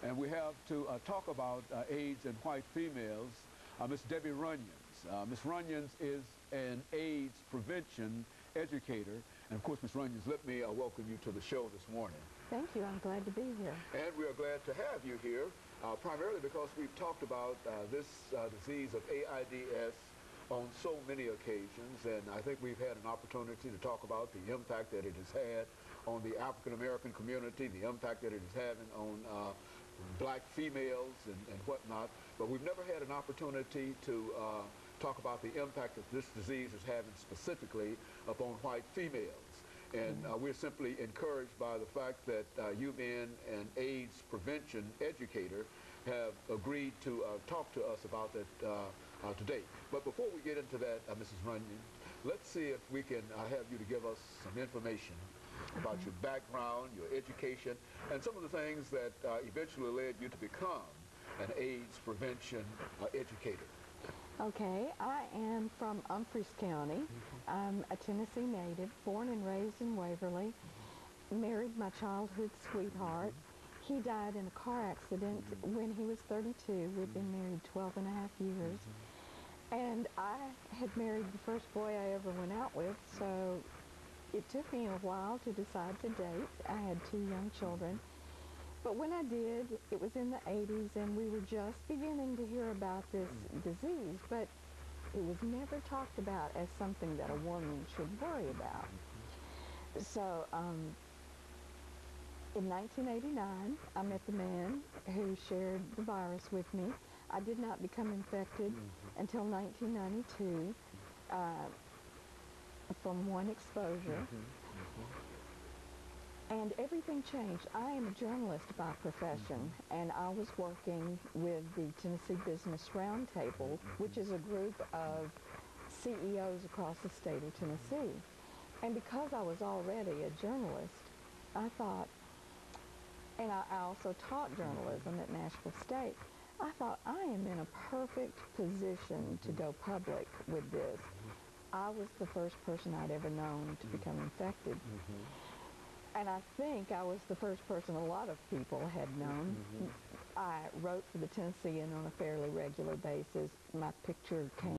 and we have to talk about AIDS in white females, Miss DRunions1. Miss Runions is an AIDS prevention educator, and of course, Miss Runions, let me welcome you to the show this morning. Thank you. I'm glad to be here. And we are glad to have you here, primarily because we've talked about this disease of AIDS on so many occasions, and I think we've had an opportunity to talk about the impact that it has had on the African-American community, the impact that it is having on black females and whatnot, but we've never had an opportunity to talk about the impact that this disease is having specifically upon white females. And we're simply encouraged by the fact that you being an AIDS prevention educator have agreed to talk to us about that today. But before we get into that, Mrs. Runyon, let's see if we can have you to give us some information about your background, your education, and some of the things that eventually led you to become an AIDS prevention educator. Okay, I am from Humphreys County. I'm a Tennessee native, born and raised in Waverly, married my childhood sweetheart. He died in a car accident when he was 32. We'd been married 12 and a half years. And I had married the first boy I ever went out with, so it took me a while to decide to date. I had 2 young children. But when I did, it was in the 80s, and we were just beginning to hear about this disease, but it was never talked about as something that a woman should worry about. So in 1989, I met the man who shared the virus with me. I did not become infected until 1992 from one exposure. And everything changed. I am a journalist by profession, and I was working with the Tennessee Business Roundtable, which is a group of CEOs across the state of Tennessee. And because I was already a journalist, I thought, and I also taught journalism at Nashville State, I thought I am in a perfect position to go public with this. I was the first person I'd ever known to become infected. And I think I was the first person a lot of people had known. I wrote for the Tennessean on a fairly regular basis. My picture came